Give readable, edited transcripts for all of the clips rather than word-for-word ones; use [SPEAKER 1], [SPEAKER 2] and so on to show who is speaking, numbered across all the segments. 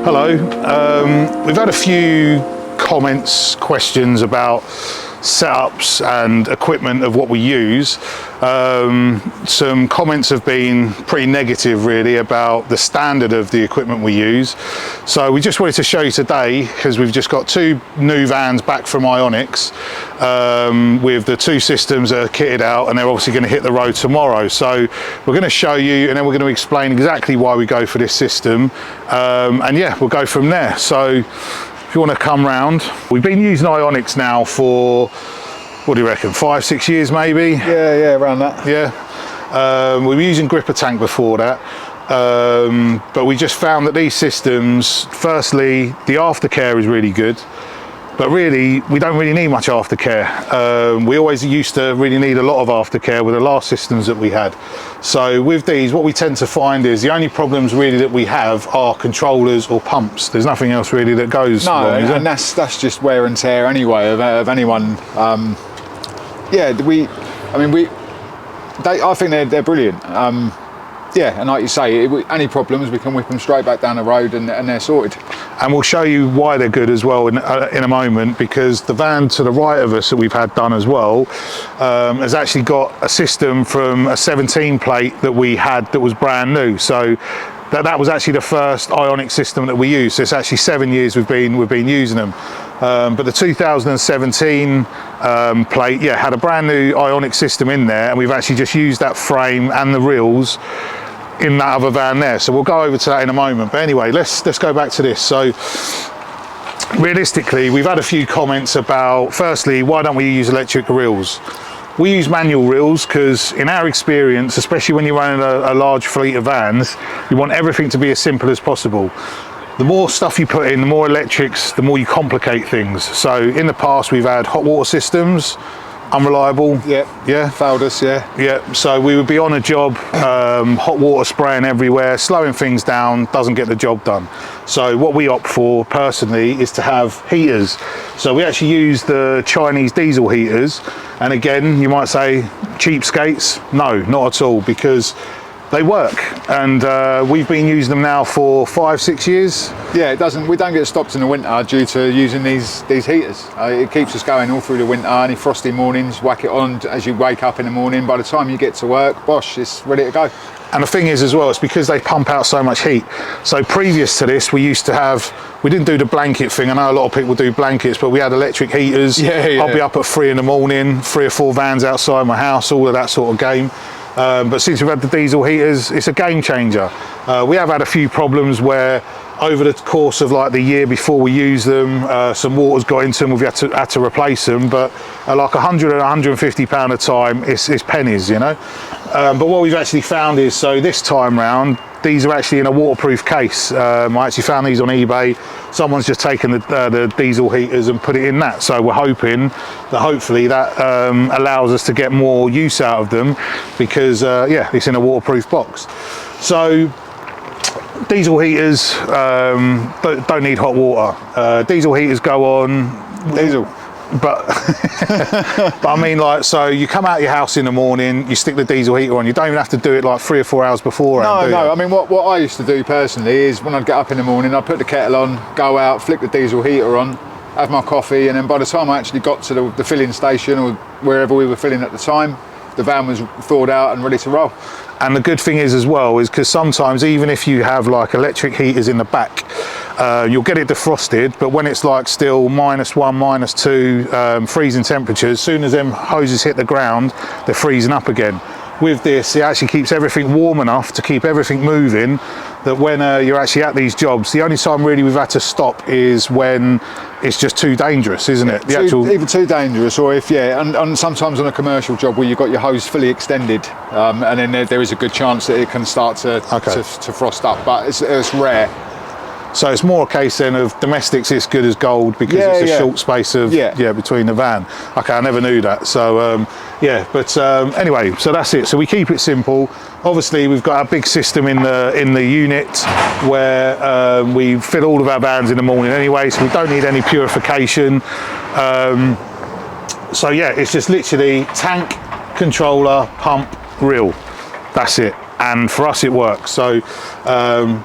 [SPEAKER 1] Hello. We've had a few comments, questions about setups and equipment of what we use. Some comments have been pretty negative really about the standard of the equipment we use. So we just wanted to show you today, because we've just got two new vans back from IONIC with the two systems that are kitted out, and they're obviously going to hit the road tomorrow. So we're going to show you, and then we're going to explain exactly why we go for this system, and yeah, we'll go from there. So if you want to come round, we've been using IONIC now for, what do you reckon, 5-6 years maybe?
[SPEAKER 2] Yeah, around that.
[SPEAKER 1] Yeah. We were using Gripper Tank before that, but we just found that these systems, firstly, the aftercare is really good, but really we don't really need much aftercare. We always used to really need a lot of aftercare with the last systems that we had. So with these, what we tend to find is the only problems really that we have are controllers or pumps. There's nothing else really that goes wrong, is
[SPEAKER 2] and that's just wear and tear anyway of anyone. Yeah, I think they're brilliant. Yeah, and like you say, any problems, we can whip them straight back down the road and they're sorted. And
[SPEAKER 1] we'll show you why they're good as well in a moment, because the van to the right of us that we've had done as well has actually got a system from a 17 plate that we had that was brand new. So that was actually the first IONIC system that we used. So it's actually 7 years we've been using them. But the 2017 plate, yeah, had a brand new IONIC system in there, and we've actually just used that frame and the reels in that other van there. So we'll go over to that in a moment. But anyway, let's go back to this. So realistically, we've had a few comments about, firstly, why don't we use electric reels? We use manual reels because in our experience, especially when you're running a large fleet of vans, you want everything to be as simple as possible. The more stuff you put in, the more electrics, the more you complicate things. So in the past, we've had hot water systems, unreliable.
[SPEAKER 2] Yeah, failed us,
[SPEAKER 1] yeah. So we would be on a job, hot water spraying everywhere, slowing things down, doesn't get the job done. So what we opt for personally is to have heaters. So we actually use the Chinese diesel heaters. And again, you might say cheapskates. No, not at all, because they work, and we've been using them now for 5-6 years.
[SPEAKER 2] Yeah, we don't get stopped in the winter due to using these heaters. It keeps us going all through the winter. Any frosty mornings, whack it on as you wake up in the morning. By the time you get to work, bosh, it's ready to go.
[SPEAKER 1] And the thing is as well, it's because they pump out so much heat. So previous to this, we didn't do the blanket thing. I know a lot of people do blankets, but we had electric heaters.
[SPEAKER 2] Yeah.
[SPEAKER 1] I'll be up at 3 in the morning, 3 or 4 vans outside my house, all of that sort of game. But since we've had the diesel heaters, it's a game changer. We have had a few problems where over the course of like the year before we use them, some water's got into them, we've had to replace them, but like £100 and £150 a time, it's pennies, you know. But what we've actually found is, so this time round, these are actually in a waterproof case. I actually found these on eBay. Someone's just taken the diesel heaters and put it in that. So we're hoping that hopefully that allows us to get more use out of them, because yeah, it's in a waterproof box. So diesel heaters don't need hot water. Diesel heaters go on
[SPEAKER 2] diesel.
[SPEAKER 1] But but I mean, like, so you come out your house in the morning, you stick the diesel heater on, you don't even have to do it like 3 or 4 hours before.
[SPEAKER 2] No, I mean, what I used to do personally is when I'd get up in the morning, I'd put the kettle on, go out, flick the diesel heater on, have my coffee, and then by the time I actually got to the filling station or wherever we were filling at the time, the van was thawed out and ready to roll.
[SPEAKER 1] And the good thing is as well, is because sometimes even if you have like electric heaters in the back, you'll get it defrosted, but when it's like still -1, -2 freezing temperatures, as soon as them hoses hit the ground, they're freezing up again. With this, it actually keeps everything warm enough to keep everything moving, that when you're actually at these jobs, the only time really we've had to stop is when it's just too dangerous, isn't it?
[SPEAKER 2] Either too dangerous, or if, yeah, and sometimes on a commercial job where you've got your hose fully extended, and then there is a good chance that it can start to frost up, but it's rare.
[SPEAKER 1] So it's more a case then of domestics, it's good as gold, because it's a short space of between the van. Okay, I never knew that. So yeah, but anyway, so that's it. So we keep it simple. Obviously, we've got our big system in the unit where we fill all of our vans in the morning anyway, so we don't need any purification. So yeah, it's just literally tank, controller, pump, reel. That's it. and for us it works. So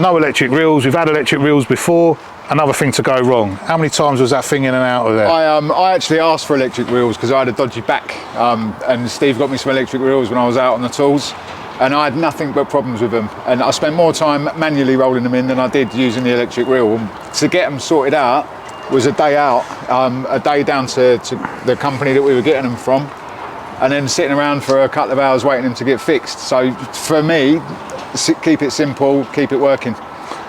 [SPEAKER 1] no electric reels. We've had electric reels before. Another thing to go wrong. How many times was that thing in and out of there?
[SPEAKER 2] I actually asked for electric reels because I had a dodgy back, and Steve got me some electric reels when I was out on the tools, and I had nothing but problems with them, and I spent more time manually rolling them in than I did using the electric reel. To get them sorted out was a day out, a day down to the company that we were getting them from, and then sitting around for a couple of hours waiting them to get fixed. So for me, keep it simple, keep it working.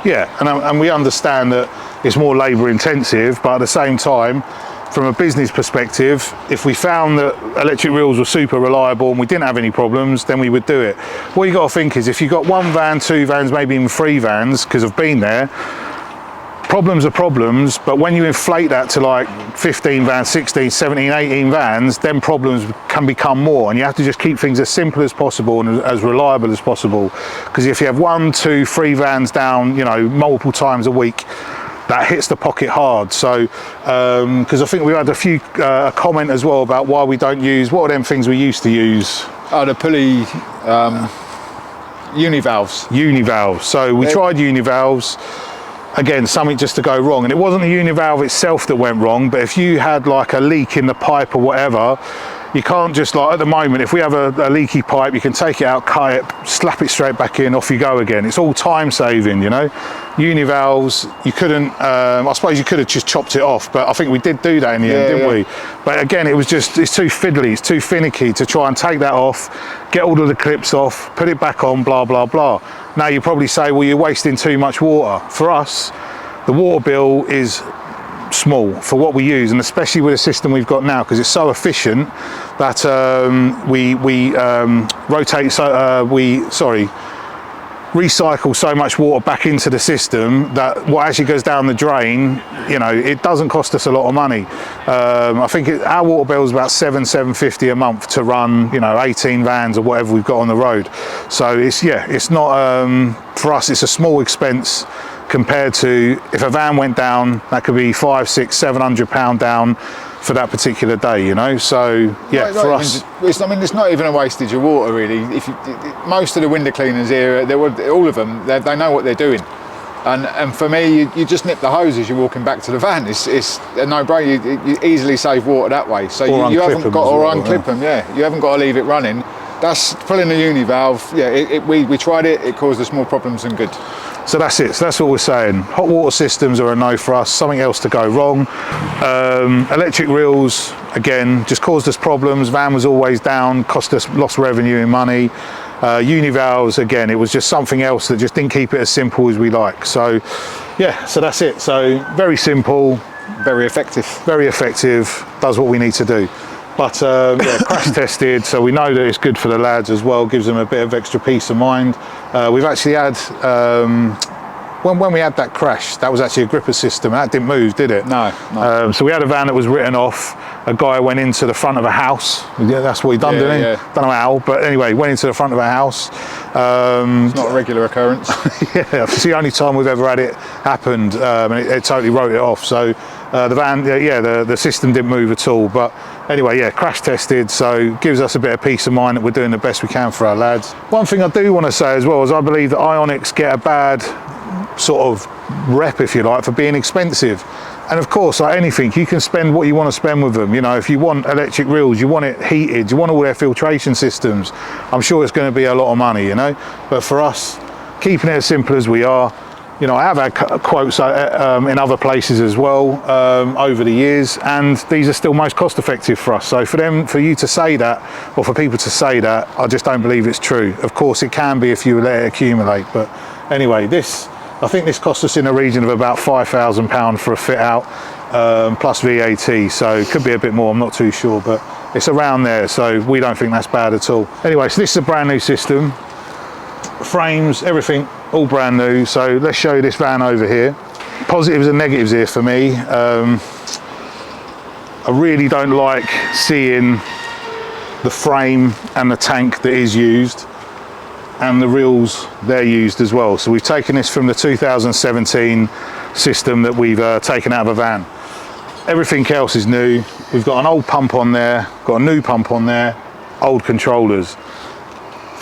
[SPEAKER 1] Yeah, and we understand that it's more labour intensive, but at the same time, from a business perspective, if we found that electric reels were super reliable and we didn't have any problems, then we would do it. What you got to think is, if you've got 1 van, 2 vans, maybe even 3 vans, because I've been there, problems are problems, but when you inflate that to like 15 vans, 16, 17, 18 vans, then problems can become more, and you have to just keep things as simple as possible and as reliable as possible. Because if you have 1, 2, 3 vans down, you know, multiple times a week, that hits the pocket hard. So because I think we had a comment as well about why we don't use, what are them things we used to use?
[SPEAKER 2] Oh, the pulley Uni-valves.
[SPEAKER 1] Uni-valves. So we tried Uni-valves. Again, something just to go wrong, and it wasn't the Uni-valve itself that went wrong, but if you had like a leak in the pipe or whatever, you can't just, like at the moment, if we have a leaky pipe, you can take it out, cut it, slap it straight back in, off you go again. It's all time saving, you know. Uni-valves, you couldn't, I suppose you could have just chopped it off, but I think we did do that in the end, didn't we? But again, it was just, it's too fiddly, it's too finicky to try and take that off, get all of the clips off, put it back on, blah, blah, blah. Now you probably say, well, you're wasting too much water. For us, the water bill is small for what we use, and especially with the system we've got now, because it's so efficient that recycle so much water back into the system that what actually goes down the drain, you know, it doesn't cost us a lot of money. I think our water bill is about $750 a month to run, you know, 18 vans or whatever we've got on the road. So it's not, for us, it's a small expense compared to if a van went down, that could be £500, £600, £700 down for that particular day, you know. So yeah, for us,
[SPEAKER 2] I mean, it's not even a wastage of water really. Most of the window cleaners here, all of them, they know what they're doing, and for me, you just nip the hose as you're walking back to the van. It's a no-brainer. You easily save water that way. So you haven't got to unclip them. Yeah, you haven't got to leave it running. That's pulling the Uni-valve. Yeah, we tried it. It caused us more problems than good.
[SPEAKER 1] So that's it. So that's what we're saying. Hot water systems are a no for us. Something else to go wrong. Electric reels, again, just caused us problems. Van was always down, cost us lost revenue and money. Uni-valves, again, it was just something else that just didn't keep it as simple as we like. So yeah, so that's it. So very simple,
[SPEAKER 2] very effective.
[SPEAKER 1] Very effective. Does what we need to do. But yeah, crash tested, so we know that it's good for the lads as well, gives them a bit of extra peace of mind. We've actually had, when we had that crash, that was actually a gripper system, that didn't move, did it?
[SPEAKER 2] No.
[SPEAKER 1] So we had a van that was written off, a guy went into the front of a house, yeah, that's what he done, didn't he? Yeah. Don't know how, but anyway, went into the front of a house.
[SPEAKER 2] It's not a regular occurrence.
[SPEAKER 1] Yeah, it's the only time we've ever had it happened, and it totally wrote it off. So the van, yeah, the system didn't move at all, but anyway, yeah, crash tested, so gives us a bit of peace of mind that we're doing the best we can for our lads. One thing I do want to say as well is I believe that IONICs get a bad sort of rep, if you like, for being expensive. And of course, like anything, you can spend what you want to spend with them. You know, if you want electric reels, you want it heated, you want all their filtration systems, I'm sure it's going to be a lot of money, you know. But for us, keeping it as simple as we are, you know, I have had quotes in other places as well over the years, and these are still most cost effective for us. So for you to say that, or for people to say that, I just don't believe it's true. Of course it can be if you let it accumulate, but anyway, I think this cost us in the region of about £5,000 for a fit out, plus VAT, so it could be a bit more, I'm not too sure, but it's around there, so we don't think that's bad at all. Anyway, so this is a brand new system, frames, everything, all brand new. So let's show you this van over here. Positives and negatives here for me. I really don't like seeing the frame and the tank that is used, and the reels they're used as well. So we've taken this from the 2017 system that we've taken out of a van. Everything else is new. We've got an old pump on there, got a new pump on there, old controllers.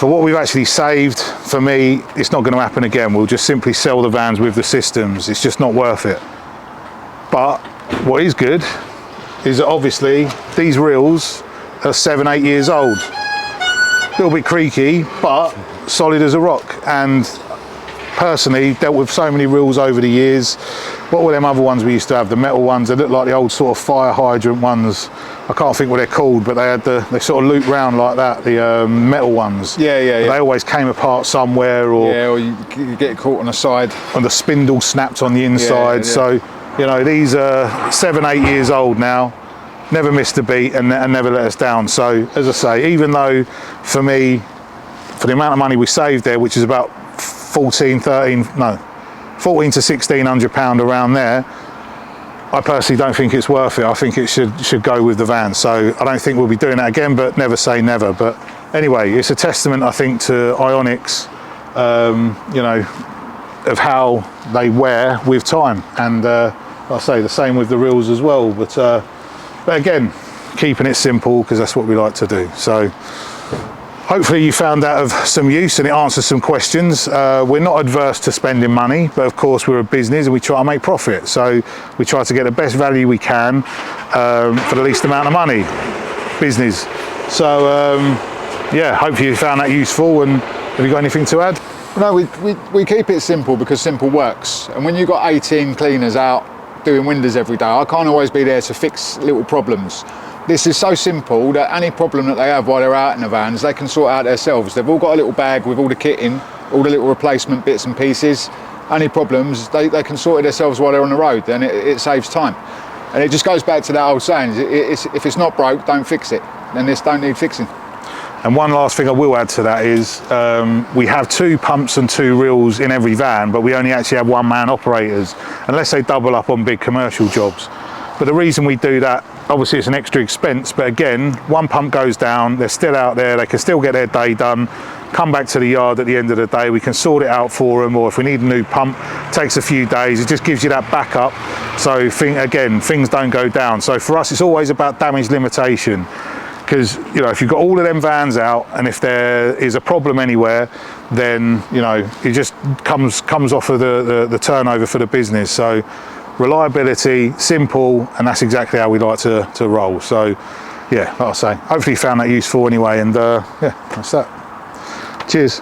[SPEAKER 1] for what we've actually saved, for me, it's not going to happen again. We'll just simply sell the vans with the systems. It's just not worth it. But what is good is that obviously these reels are 7-8 years old. A little bit creaky, but solid as a rock. And personally, dealt with so many reels over the years. What were them other ones we used to have? The metal ones, they look like the old sort of fire hydrant ones. I can't think what they're called, but they sort of loop round like that, the metal ones.
[SPEAKER 2] Yeah.
[SPEAKER 1] They always came apart somewhere, or
[SPEAKER 2] you get caught on the side.
[SPEAKER 1] And the spindle snapped on the inside.
[SPEAKER 2] Yeah.
[SPEAKER 1] So, you know, these are 7-8 years old now, never missed a beat and never let us down. So, as I say, even though for me, for the amount of money we saved there, which is about 14 to 1600 pound around there, I personally don't think it's worth it. I think it should go with the van. So I don't think we'll be doing that again, but never say never. But anyway, it's a testament, I think, to IONIC's, you know, of how they wear with time. And I'll say the same with the reels as well. But again, keeping it simple, because that's what we like to do. So hopefully you found that of some use and it answers some questions. We're not adverse to spending money, but of course we're a business and we try to make profit. So we try to get the best value we can for the least amount of money. Business. So yeah, hopefully you found that useful. And have you got anything to add?
[SPEAKER 2] No, we keep it simple because simple works. And when you've got 18 cleaners out doing windows every day, I can't always be there to fix little problems. This is so simple that any problem that they have while they're out in the vans, they can sort out themselves. They've all got a little bag with all the kit in, all the little replacement bits and pieces. Any problems, they can sort it themselves while they're on the road, then it saves time. And it just goes back to that old saying, if it's not broke, don't fix it. Then this don't need fixing.
[SPEAKER 1] And one last thing I will add to that is we have 2 pumps and 2 reels in every van, but we only actually have 1-man operators, unless they double up on big commercial jobs. But the reason we do that, obviously it's an extra expense, but again, one pump goes down, they're still out there, they can still get their day done, come back to the yard at the end of the day, we can sort it out for them, or if we need a new pump, it takes a few days, it just gives you that backup. So again, things don't go down. So for us, it's always about damage limitation. Because, you know, if you've got all of them vans out and if there is a problem anywhere, then, you know, it just comes off of the turnover for the business. So reliability, simple, and that's exactly how we like to roll. So yeah, like I say, hopefully you found that useful anyway, and yeah, that's that. Cheers.